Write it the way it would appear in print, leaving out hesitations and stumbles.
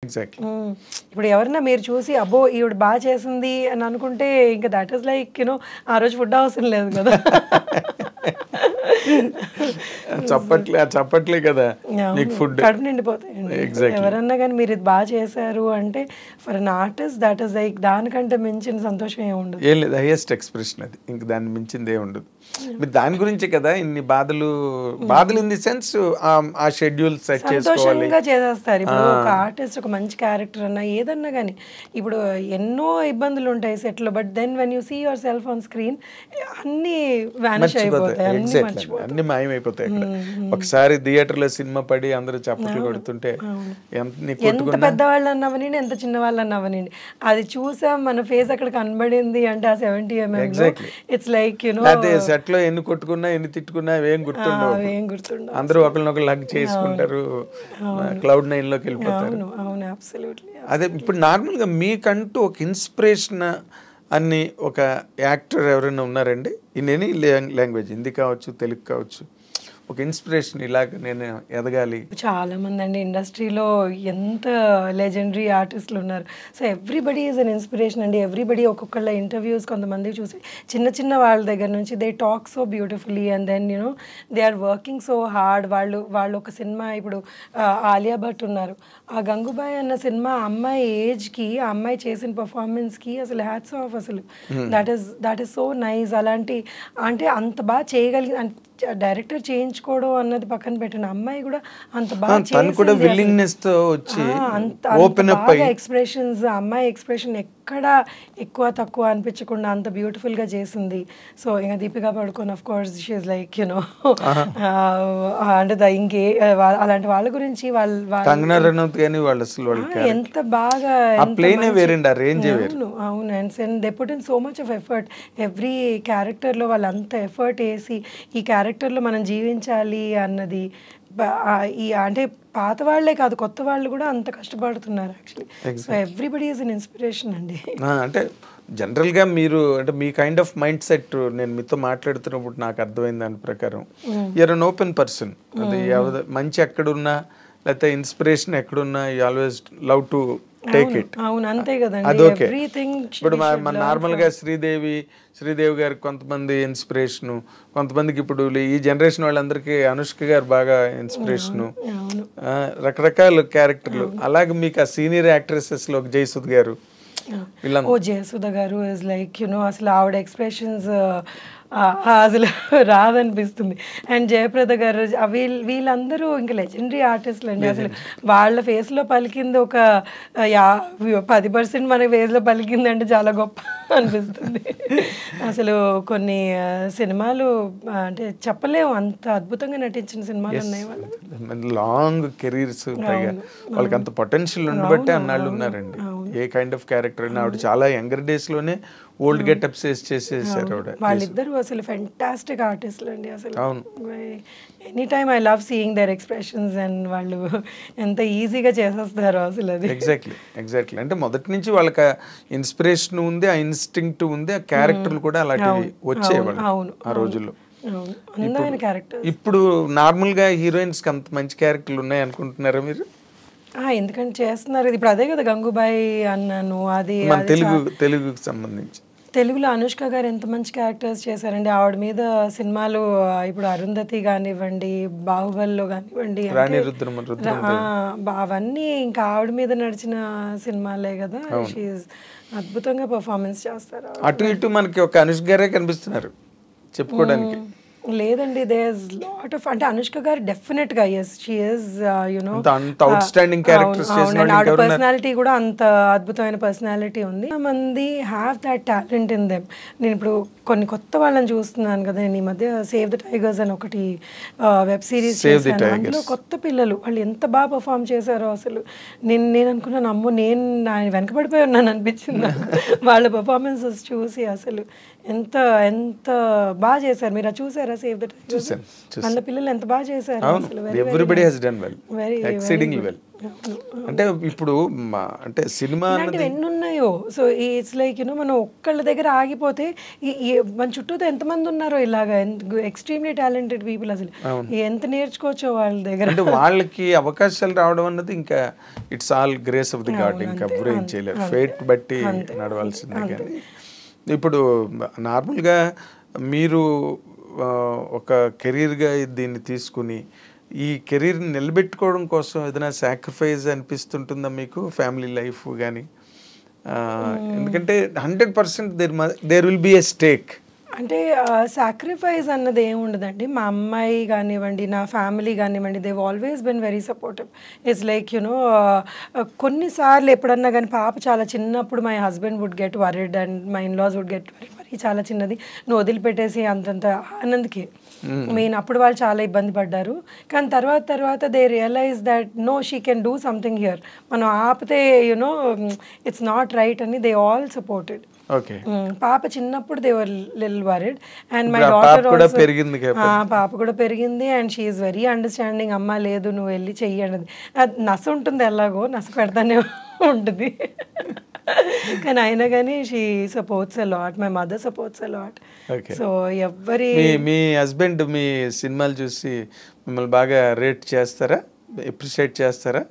Exactly. ఇప్పుడు ఎవరన్నా మీరు చూసి అబ్బో ఈవిడ బాగా చేసింది అని అనుకుంటే ఇంకా దట్ ఈస్ లైక్ యూనో ఆ రోజు ఫుడ్ అవసరం లేదు కదా. చెప్పట్లే కదా నీకు ఫుడ్ కడుపు నిండిపోతాయండి. ఎవరన్నా కానీ మీరు ఇది బాగా చేశారు అంటే for an artist that is like దానికంటే మించిన సంతోషం ఏమి ఉండదు. ఏం లేదు, హైయెస్ట్ ఎక్స్ప్రెషన్ అది, ఇంక దాన్ని మించింది ఏమి ఉండదు. మీరు దాని గురించే కదా ఇన్ని బాధలు ఇన్ ది సెన్స్ ఆ షెడ్యూల్ సెట్ చేసుకోవాలి, సంతోషంగా చేసేస్తారు. ఇప్పుడు ఒక ఆర్టిస్ట్ ఒక మంచి క్యారెక్టర్ అన్నా ఏదన్నా కానీ ఇప్పుడు ఎన్నో ఇబ్బందులు ఉంటాయి సెట్ లో, but then when you see yourself on screen అన్ని వానిష్ అయిపోతాయి, అన్ని మాయమైపోతాయి. ఒకసారి థియేటర్ లో సినిమా పడి అందరూ చప్పట్లు కొడుతుంటే ఎంత పెద్దవాళ్ళు అన్నవనండి ఎంత చిన్న వాళ్ళు అన్నవనండి అది చూసాం మన ఫేస్ అక్కడ కనబడింది అంటే ఆ 70 mm it's like you know set లో ఎన్ని కొట్టుకున్నా ఎన్ని తిట్టుకున్నా ఏం గుర్తుండవు. అందరూ ఒకరినొకరు హగ్ చేసుకుంటారు, Cloud9 లోకి వెళ్ళిపోతారు. అదే ఇప్పుడు నార్మల్ గా మీకంటూ ఒక ఇన్స్పిరేషన్ అని ఒక యాక్టర్ ఎవరైనా ఉన్నారండి ఇన్ ఎనీ లాంగ్వేజ్, హిందీ కావచ్చు తెలుగు కావచ్చు, ఒక ఇన్స్పిరేషన్ ఇలాగ నేను ఎదగాలి? చాలా మంది అండి ఇండస్ట్రీలో ఎంత లెజెండరీ ఆర్టిస్టులు ఉన్నారు. So everybody is an inspiration అండి. ఎవ్రీబడి ఒక్కొక్కళ్ళ ఇంటర్వ్యూస్ కొంతమంది చూసి చిన్న చిన్న వాళ్ళ దగ్గర నుంచి they talk so beautifully and then you know they are working so hard. వాళ్ళు ఒక సినిమా ఇప్పుడు ఆలియా భట్ ఉన్నారు, ఆ గంగూబాయ్ అన్న సినిమా అమ్మాయి ఏజ్కి ఆ అమ్మాయి చేసిన పర్ఫార్మెన్స్కి అసలు హ్యాట్స్ ఆఫ్. అసలు దట్ ఈస్ సో నైస్. అలాంటి అంటే అంత బాగా చేయగలిగి డైరెక్టర్ చేయించుకోవడం అన్నది పక్కన పెట్టిన అమ్మాయి కూడా అంత బాగా ఎక్స్ప్రెషన్స్, అమ్మాయి ఎక్స్ప్రెషన్ ఎక్కడ ఎక్కువ తక్కువ అనిపించకుండా అంత బ్యూటిఫుల్ గా చేసింది. సో ఇంకా Deepika Padukone of course she is like you know అంటే ఇంకే అలాంటి వాళ్ళ గురించి ఎంత బాగా అవును. And they put in so much of effort every character లో వాళ్ళు అంత ఎఫర్ట్ వేసి ఈ క్యారెక్టర్లో మనం జీవించాలి అన్నది ఈ అంటే పాత వాళ్ళే కాదు కొత్త వాళ్ళు కూడా అంత కష్టపడుతున్నారు actually. So everybody is an inspiration అండి. అంటే జనరల్గా మీరు అంటే మీ కైండ్ ఆఫ్ మైండ్ సెట్ నేను మీతో మాట్లాడుతున్నప్పుడు నాకు అర్థమైంది దాని ప్రకారం యూఆర్ అన్ ఓపెన్ పర్సన్. అది మంచి ఎక్కడున్నా లేకపోతే ఇన్స్పిరేషన్ ఎక్కడున్నా you always love to take it. అదొకే. ఇప్పుడు మన నార్మల్గా శ్రీదేవి గారికి కొంతమంది ఇన్స్పిరేషను, కొంతమందికి ఇప్పుడు ఈ జనరేషన్ వాళ్ళందరికీ అనుష్క గారు బాగా ఇన్స్పిరేషను, రకరకాల క్యారెక్టర్లు. అలాగే మీకు ఆ సీనియర్ యాక్ట్రెసెస్ లో జయసుధ గారు, జయసుధ గారు ఇస్ లైక్ యునో అసలు ఆవిడ ఎక్స్ప్రెషన్స్ అసలు రాదనిపిస్తుంది. అండ్ జయప్రద గారు వీళ్ళందరూ ఇంకా లెజెండరీ ఆర్టిస్టులు అండి. అసలు వాళ్ళ ఫేస్లో పలికింది ఒక 10% మన ఫేస్లో పలికింది అంటే చాలా గొప్ప అనిపిస్తుంది. అసలు కొన్ని సినిమాలు అంటే చెప్పలేము అంత అద్భుతంగా నటించిన సినిమాలు ఉన్నాయి వాళ్ళు. లాంగ్ కెరీర్స్, వాళ్ళకి అంత పొటెన్షియల్ ఉండబట్టే అన్నాళ్ళు ఉన్నారండి. ఏ కైండ్ ఆఫ్ క్యారెక్టర్ అయినా ఆవిడ చాలా యంగర్ డేస్ లోనే ఓల్డ్ గెటప్స్ చేసేసారు ఆవిడ. వాళ్ళిద్దరు అసలు ఫెంటాస్టిక్ ఆర్టిస్టులు అండి. అసలు any time I love seeing their expressions and వాళ్ళు ఎంత ఈజీగా చేసేస్తారు అసలు. అది ఎగ్జాక్ట్లీ అంటే మొదటి నుంచి వాళ్ళకి ఇన్స్పిరేషన్ ఉంది, ఆ ఇన్స్టింక్ట్ ఉంది, ఆ క్యారెక్టర్లు కూడా అలాంటివి వచ్చేవాళ్ళు ఆ రోజుల్లో. ఇప్పుడు నార్మల్ గా హీరోయిన్స్ కి అంత మంచి క్యారెక్టర్లు ఉన్నాయి అనుకుంటున్నారా మీరు? ఎందుకంటే చేస్తున్నారు. ఇప్పుడు అదే కదా గంగూబాయ్ అన్నాను, అది తెలుగుకి సంబంధించి తెలుగులో అనుష్క గారు ఎంత మంచి క్యారెక్టర్స్ చేశారండి. ఆవిడ మీద సినిమాలు ఇప్పుడు అరుంధతి కానివ్వండి, బాహుబలిలో కానివ్వండి, అవన్నీ ఇంకా ఆవిడ మీద నడిచిన సినిమాలే కదా. షీఈస్ అద్భుతంగా పర్ఫార్మెన్స్ చేస్తారు. అటు ఇటు మనకి ఒక అనుష్క గారే కనిపిస్తున్నారు చెప్పుకోవడానికి. లేదండి, దేర్ ఇస్ లాట్ ఆఫ్ అంటే అనుష్క గారు డెఫినెట్ గా yes she is you know out standing characters చేసిన ఆవిడ పర్సనాలిటీ కూడా అంత అద్భుతమైన పర్సనాలిటీ ఉంది. మంది have that talent in them. నేను ఇప్పుడు కొన్ని కొత్త వాళ్ళని చూస్తున్నాను కదా, నేను ఈ మధ్య సేవ్ ద టైగర్స్ అని ఒకటి వెబ్ సిరీస్ చేశాను. అందులో కొత్త పిల్లలు వాళ్ళు ఎంత బాగా పర్ఫామ్ చేశారో అసలు నేను అనుకున్నాను అమ్మో నేను వెనకబడిపోయి ఉన్నాను అనిపించింది వాళ్ళ పర్ఫార్మెన్సెస్ చూసి. అసలు ఎంత ఎంత బాగా చేశారు. మీరు చూసారా సేవ్ ద టైగర్స్ చూసాను. మన పిల్లలు ఎంత బాగా చేశారు అసలు. అవును, everybody has done well, very exceedingly well. అంటే ఇప్పుడు సినిమా ఇలాంటివి ఎన్ని ఉన్నాయో. సో ఇట్స్ లైక్ యూనో మనం ఒక్కళ్ళ దగ్గర ఆగిపోతే మన చుట్టూతో ఎంతమంది ఉన్నారో ఇలాగా ఎక్స్ట్రీమ్లీ టాలెంటెడ్ పీపుల్, అసలు ఎంత నేర్చుకోవచ్చో వాళ్ళ దగ్గర. అంటే వాళ్ళకి అవకాశాలు రావడం అన్నది ఇంకా it's all grace of the God, ఇంకా ఎవరు ఏం చేయలేరు, ఫేట్ బట్టి నడవాల్సిందే. కానీ ఇప్పుడు నార్మల్గా మీరు ఒక కెరీర్గా దీన్ని తీసుకుని ఈ కెరీర్ని నిలబెట్టుకోవడం కోసం ఏదైనా సాక్రిఫైస్ అనిపిస్తుంటుందా మీకు, ఫ్యామిలీ లైఫ్ కానీ? ఎందుకంటే 100% there will be a stake. అంటే సాక్రిఫైస్ అన్నది ఏమి ఉండదండి. మా అమ్మాయి కానివ్వండి, నా ఫ్యామిలీ కానివ్వండి, they've always been very supportive. It's like you know కొన్నిసార్లు ఎప్పుడన్నా కానీ పాప చాలా చిన్నప్పుడు my husband would get worried and my in-laws would get worried, మరి చాలా చిన్నది నువ్వు వదిలిపెట్టేసి అంతంత ఆనంద్కి మెయిన్ అప్పుడు వాళ్ళు చాలా ఇబ్బంది పడ్డారు. కానీ తర్వాత they realize that no she can do something here, మనం ఆపితే యునో ఇట్స్ నాట్ రైట్ అని దే ఆల్ సపోర్టెడ్. ఓకే, పాప చిన్నప్పుడు they were little worried and my daughter కూడా పెరిగింది, పాప కూడా పెరిగింది and she is very understanding. అమ్మ లేదు నువ్వు వెళ్ళి చెయ్యి అన్నది. నస ఉంటుంది, ఎలాగో నస పెడతానే ఉంటుంది. కానీ అయినా కానీ she supports a lot, my mother supports a lot. So ఎవరి మీ హస్బెండ్ మీ సినిమాలు చూసి మిమ్మల్ని బాగా రేట్ చేస్తారా, అప్రిషియేట్ చేస్తారా?